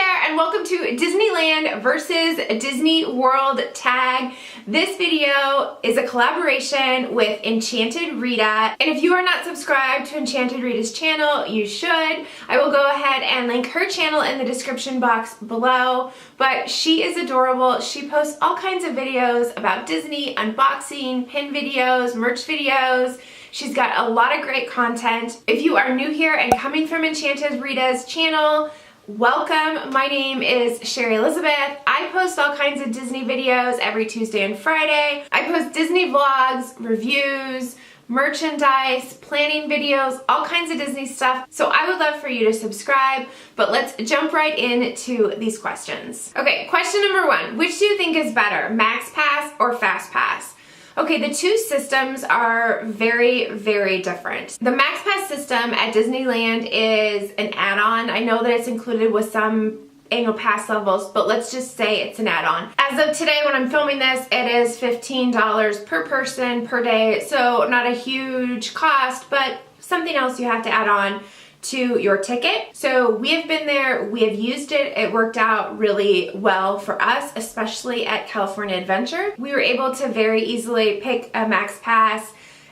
Hi there and welcome to Disneyland versus Disneyworld tag. This video is a collaboration with Enchanted Rita, and if you are not subscribed to Enchanted Rita's channel, you should. I will go ahead and link her channel in the description box below, but she is adorable. She posts all kinds of videos about Disney, unboxing, pin videos, merch videos. She's got a lot of great content. If you are new here and coming from Enchanted Rita's channel, welcome. My name is Sherry Elizabeth. I post all kinds of Disney videos every Tuesday and Friday. I post Disney vlogs, reviews, merchandise, planning videos, all kinds of Disney stuff. So I would love for you to subscribe, but let's jump right into these questions. Okay, question number one. Which do you think is better, MaxPass or Fastpass? Okay, the two systems are very, very different. The MaxPass system at Disneyland is an add-on. I know that it's included with some annual pass levels, but let's just say it's an add-on. As of today, when I'm filming this, it is $15 per person per day, so not a huge cost, but something else you have to add on to your ticket. So we have been there, we have used it, it worked out really well for us, especially at California Adventure. We were able to very easily pick a MaxPass,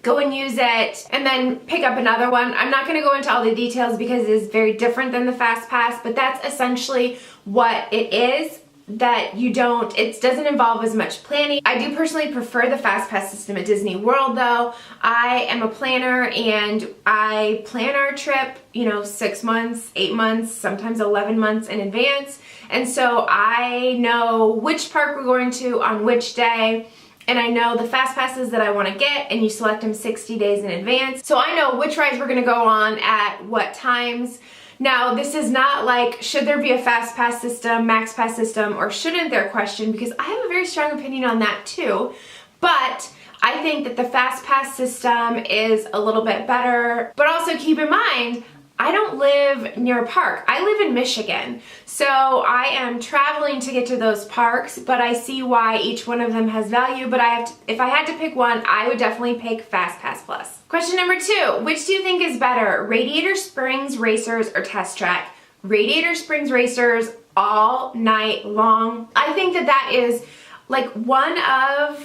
go and use it, and then pick up another one. I'm not gonna go into all the details because it is very different than the Fastpass, but that's essentially what it is. That it doesn't involve as much planning. I do personally prefer the Fastpass system at Disney World though. I am a planner and I plan our trip, 6 months, 8 months, sometimes 11 months in advance. And so I know which park we're going to on which day. And I know the fast passes that I want to get, and you select them 60 days in advance. So I know which rides we're going to go on at what times. Now, this is not like, should there be a Fastpass system, MaxPass system, or shouldn't there question, because I have a very strong opinion on that too. But I think that the Fastpass system is a little bit better. But also keep in mind, I don't live near a park. I live in Michigan. So I am traveling to get to those parks, but I see why each one of them has value. But if I had to pick one, I would definitely pick Fastpass Plus. Question number two, which do you think is better, Radiator Springs Racers or Test Track? Radiator Springs Racers all night long. I think that is like I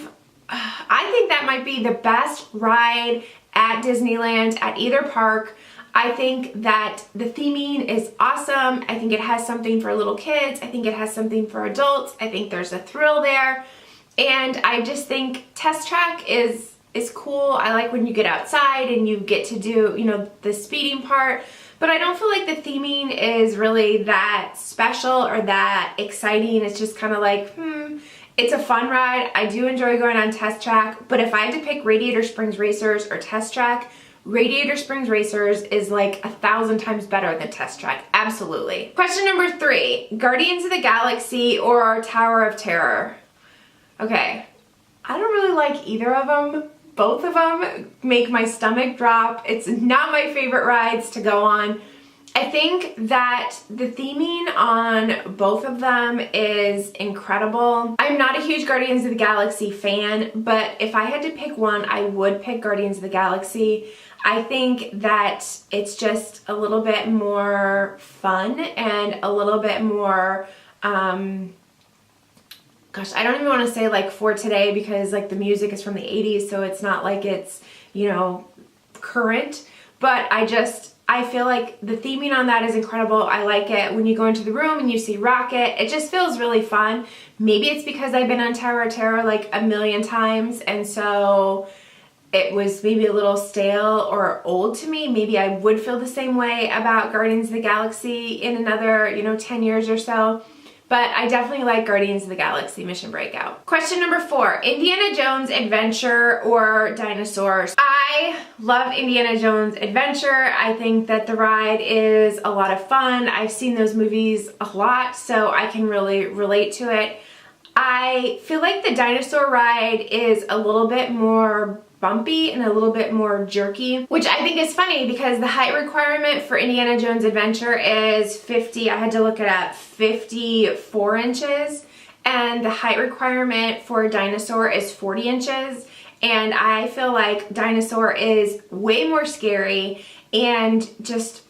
think that might be the best ride at Disneyland, at either park. I think that the theming is awesome. I think it has something for little kids. I think it has something for adults. I think there's a thrill there. And I just think Test Track is cool. I like when you get outside and you get to do, the speeding part. But I don't feel like the theming is really that special or that exciting. It's just kind of like, it's a fun ride. I do enjoy going on Test Track. But if I had to pick Radiator Springs Racers or Test Track, Radiator Springs Racers is like 1,000 times better than Test Track. Absolutely. Question number three, Guardians of the Galaxy or Tower of Terror? Okay, I don't really like either of them. Both of them make my stomach drop. It's not my favorite rides to go on. I think that the theming on both of them is incredible. I'm not a huge Guardians of the Galaxy fan, but if I had to pick one, I would pick Guardians of the Galaxy. I think that it's just a little bit more fun and a little bit more, gosh, I don't even want to say like for today because like the music is from the 80s, so it's not like it's, current, but I feel like the theming on that is incredible. I like it when you go into the room and you see Rocket. It just feels really fun. Maybe it's because I've been on Tower of Terror like a million times, and so it was maybe a little stale or old to me. Maybe I would feel the same way about Guardians of the Galaxy in another, 10 years or so. But I definitely like Guardians of the Galaxy Mission Breakout. Question number four, Indiana Jones Adventure or Dinosaurs? I love Indiana Jones Adventure. I think that the ride is a lot of fun. I've seen those movies a lot, so I can really relate to it. I feel like the dinosaur ride is a little bit more bumpy and a little bit more jerky, which I think is funny because the height requirement for Indiana Jones Adventure is 50, I had to look it up, 54 inches, and the height requirement for Dinosaur is 40 inches, and I feel like Dinosaur is way more scary and just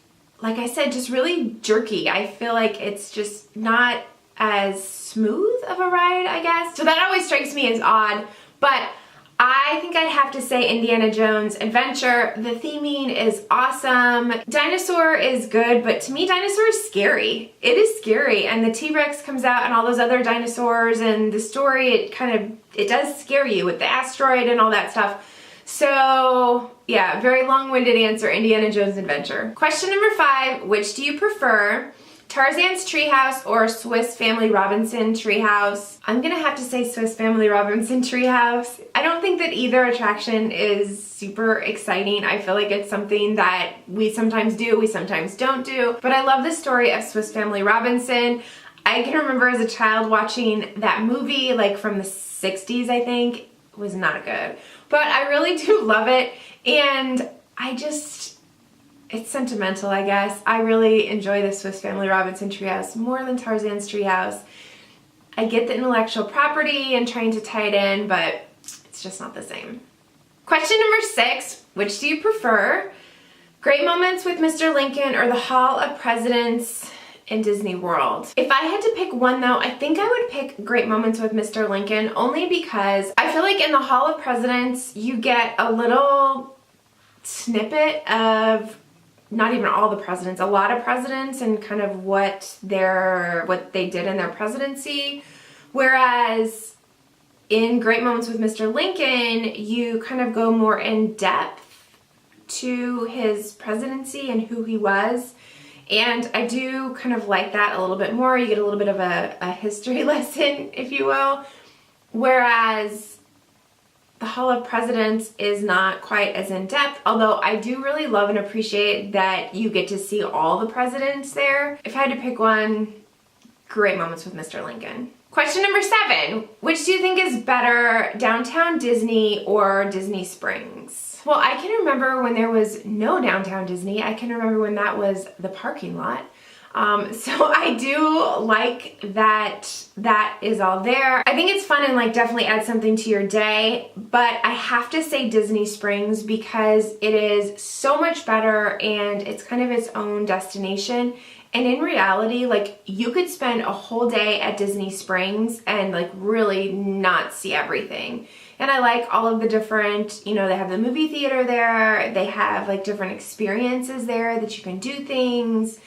like I said, just really jerky. I feel like it's just not as smooth of a ride, I guess. So that always strikes me as odd, but I think I'd have to say Indiana Jones Adventure. The theming is awesome. Dinosaur is good, but to me, Dinosaur is scary. It is scary, and the T-Rex comes out and all those other dinosaurs, and the story, it does scare you with the asteroid and all that stuff. So yeah, very long-winded answer, Indiana Jones Adventure. Question number 5, which do you prefer? Tarzan's Treehouse or Swiss Family Robinson Treehouse? I'm gonna have to say Swiss Family Robinson Treehouse. I don't think that either attraction is super exciting. I feel like it's something that we sometimes do, we sometimes don't do. But I love the story of Swiss Family Robinson. I can remember as a child watching that movie, like from the 60s, I think. It was not good. But I really do love it, and it's sentimental, I guess. I really enjoy the Swiss Family Robinson Treehouse more than Tarzan's Treehouse. I get the intellectual property and trying to tie it in, but it's just not the same. Question number 6, which do you prefer? Great Moments with Mr. Lincoln or the Hall of Presidents in Disney World? If I had to pick one though, I think I would pick Great Moments with Mr. Lincoln, only because I feel like in the Hall of Presidents you get a little snippet of not even all the presidents, a lot of presidents and kind of what they did in their presidency. Whereas in Great Moments with Mr. Lincoln, you kind of go more in depth to his presidency and who he was. And I do kind of like that a little bit more. You get a little bit of a history lesson, if you will. Whereas the Hall of Presidents is not quite as in-depth, although I do really love and appreciate that you get to see all the presidents there. If I had to pick one, Great Moments with Mr. Lincoln. Question number 7, which do you think is better, Downtown Disney or Disney Springs? Well, I can remember when there was no Downtown Disney. I can remember when that was the parking lot. So I do like that is all there. I think it's fun and like definitely adds something to your day, but I have to say Disney Springs because it is so much better and it's kind of its own destination. And in reality, like you could spend a whole day at Disney Springs and like really not see everything. And I like all of the different, they have the movie theater there, they have like different experiences there that you can do things.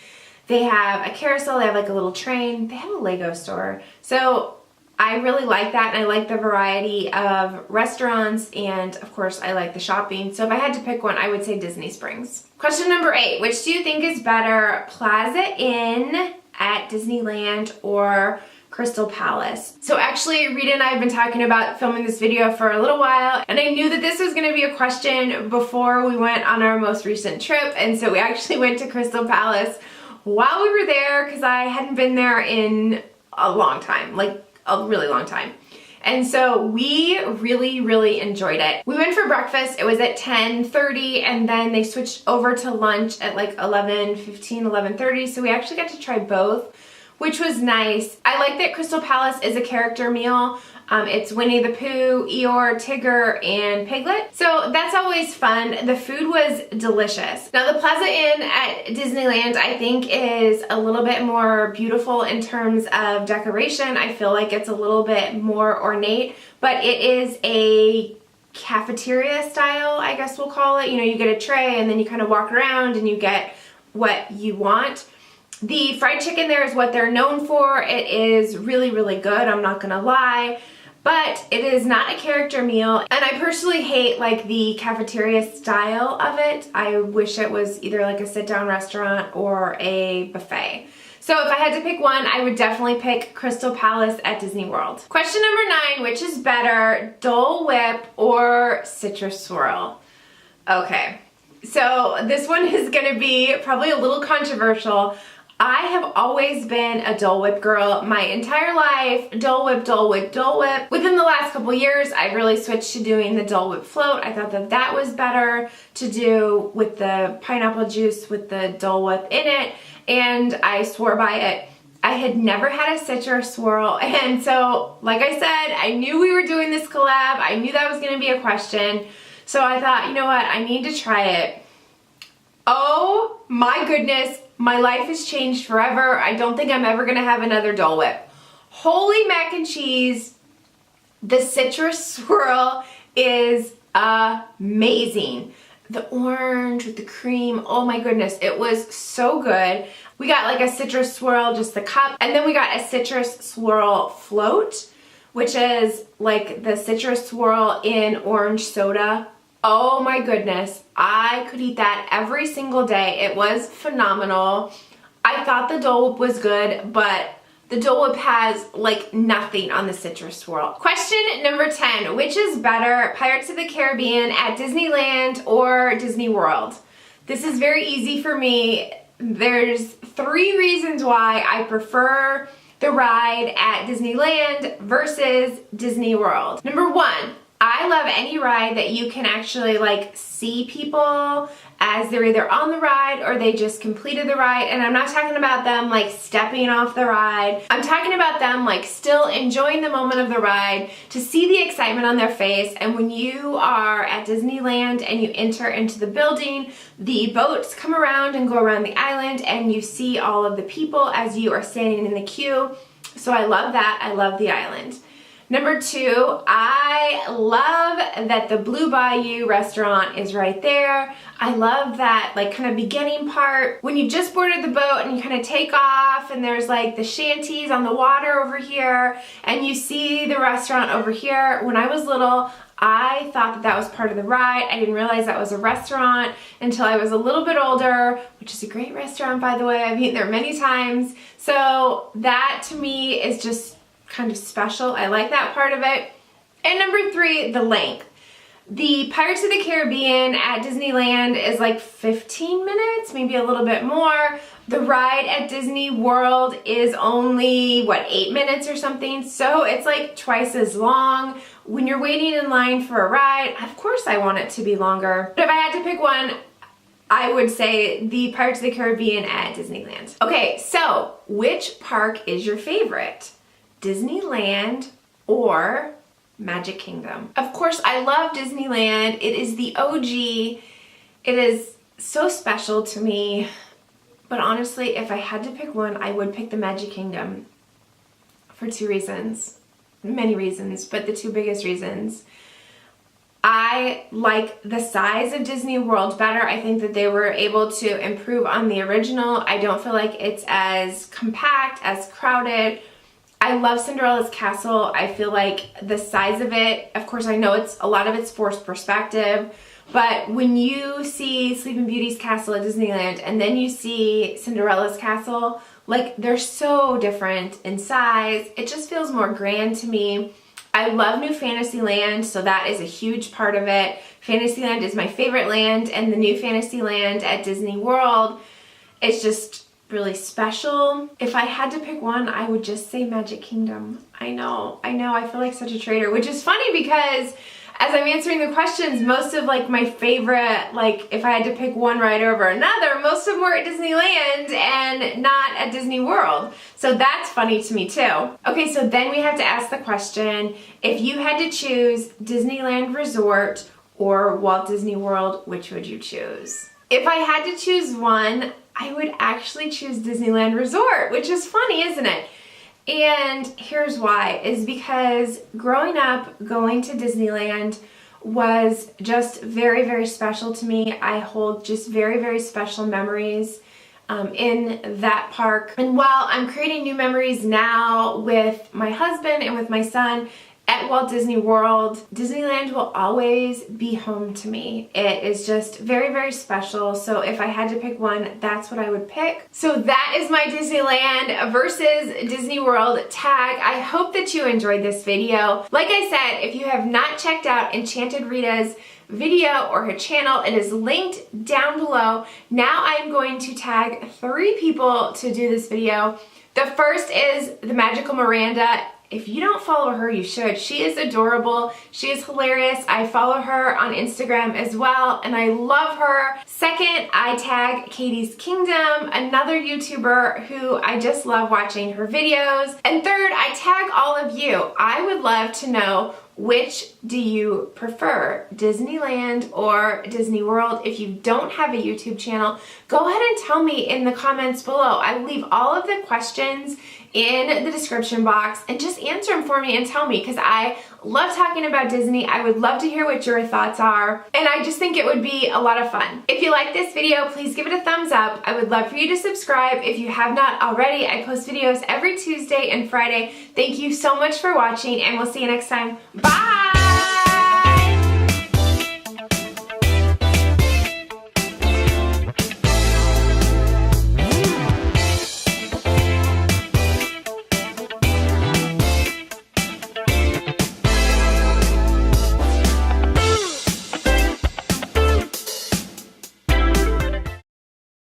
They have a carousel, they have like a little train, they have a Lego store. So I really like that, and I like the variety of restaurants, and of course I like the shopping. So if I had to pick one, I would say Disney Springs. Question number 8, which do you think is better, Plaza Inn at Disneyland or Crystal Palace? So actually, Rita and I have been talking about filming this video for a little while, and I knew that this was gonna be a question before we went on our most recent trip, and so we actually went to Crystal Palace while we were there because I hadn't been there in a long time, like a really long time. And so we really, really enjoyed it. We went for breakfast, it was at 10:30, and then they switched over to lunch at like 11:15, 11:30, so we actually got to try both, which was nice. I like that Crystal Palace is a character meal. It's Winnie the Pooh, Eeyore, Tigger, and Piglet. So that's always fun. The food was delicious. Now the Plaza Inn at Disneyland I think is a little bit more beautiful in terms of decoration. I feel like it's a little bit more ornate, but it is a cafeteria style, I guess we'll call it. You get a tray and then you kind of walk around and you get what you want. The fried chicken there is what they're known for. It is really, really good, I'm not gonna lie. But it is not a character meal, and I personally hate like the cafeteria style of it. I wish it was either like a sit-down restaurant or a buffet. So if I had to pick one, I would definitely pick Crystal Palace at Disney World. Question number 9, which is better, Dole Whip or Citrus Swirl? Okay, so this one is gonna be probably a little controversial. I have always been a Dole Whip girl my entire life. Dole Whip, Dole Whip, Dole Whip. Within the last couple years, I've really switched to doing the Dole Whip float. I thought that that was better to do with the pineapple juice with the Dole Whip in it, and I swore by it. I had never had a citrus swirl, and so, like I said, I knew we were doing this collab. I knew that was gonna be a question. So I thought, you know what, I need to try it. Oh my goodness, My life has changed forever. I don't think I'm ever gonna have another Dole Whip. Holy mac and cheese, the citrus swirl is amazing. The orange with the cream, oh my goodness, it was so good. We got like a citrus swirl, just the cup, and then we got a citrus swirl float, which is like the citrus swirl in orange soda. Oh my goodness, I could eat that every single day. It was phenomenal. I thought the Dole Whip was good, but the Dole Whip has like nothing on the citrus swirl. Question number 10, which is better, Pirates of the Caribbean at Disneyland or Disney World? This is very easy for me. There's 3 reasons why I prefer the ride at Disneyland versus Disney World. Number 1, I love any ride that you can actually like see people as they're either on the ride or they just completed the ride. And I'm not talking about them like stepping off the ride. I'm talking about them like still enjoying the moment of the ride, to see the excitement on their face. And when you are at Disneyland and you enter into the building, the boats come around and go around the island and you see all of the people as you are standing in the queue. So I love that. I love the island. Number 2, I love that the Blue Bayou restaurant is right there. I love that like kind of beginning part when you just boarded the boat and you kind of take off and there's like the shanties on the water over here and you see the restaurant over here. When I was little, I thought that that was part of the ride. I didn't realize that was a restaurant until I was a little bit older, which is a great restaurant, by the way. I've eaten there many times. So that to me is just kind of special. I like that part of it. And number 3, the length. The Pirates of the Caribbean at Disneyland is like 15 minutes, maybe a little bit more. The ride at Disney World is only, what, 8 minutes or something? So it's like twice as long. When you're waiting in line for a ride, of course I want it to be longer. But if I had to pick one, I would say the Pirates of the Caribbean at Disneyland. Okay, so which park is your favorite? Disneyland or Magic Kingdom? Of course, I love Disneyland. It is the OG. It is so special to me. But honestly, if I had to pick one, I would pick the Magic Kingdom for 2 reasons. Many reasons, but the 2 biggest reasons. I like the size of Disney World better. I think that they were able to improve on the original. I don't feel like it's as compact, as crowded. I love Cinderella's castle. I feel like the size of it, of course I know a lot of it's forced perspective, but when you see Sleeping Beauty's castle at Disneyland and then you see Cinderella's castle, like they're so different in size. It just feels more grand to me. I love New Fantasyland, so that is a huge part of it. Fantasyland is my favorite land, and the New Fantasyland at Disney World, it's just really special. If I had to pick one, I would just say Magic Kingdom. I know, I feel like such a traitor, which is funny because as I'm answering the questions, most of like my favorite, like if I had to pick one ride over another, most of them were at Disneyland and not at Disney World. So that's funny to me too. Okay, so then we have to ask the question, if you had to choose Disneyland Resort or Walt Disney World, which would you choose? If I had to choose one, I would actually choose Disneyland Resort, which is funny, isn't it? And here's why, is because growing up, going to Disneyland was just very, very special to me. I hold just very, very special memories in that park. And while I'm creating new memories now with my husband and with my son at Walt Disney World, Disneyland will always be home to me. It is just very, very special. So if I had to pick one, that's what I would pick. So that is my Disneyland versus Disney World tag. I hope that you enjoyed this video. Like I said, if you have not checked out Enchanted Rita's video or her channel, it is linked down below. Now I'm going to tag 3 people to do this video. The first is the Magical Miranda. If you don't follow her, you should. She is adorable. She is hilarious. I follow her on Instagram as well, and I love her. Second, I tag Katy's Kingdom, another YouTuber who I just love watching her videos. And third, I tag all of you. I would love to know which do you prefer, Disneyland or Disney World? If you don't have a YouTube channel, go ahead and tell me in the comments below. I leave all of the questions in the description box and just answer them for me and tell me, because I love talking about Disney. I would love to hear what your thoughts are, and I just think it would be a lot of fun. If you like this video, please give it a thumbs up. I would love for you to subscribe if you have not already. I post videos every Tuesday and Friday. Thank you so much for watching, and we'll see you next time. Bye!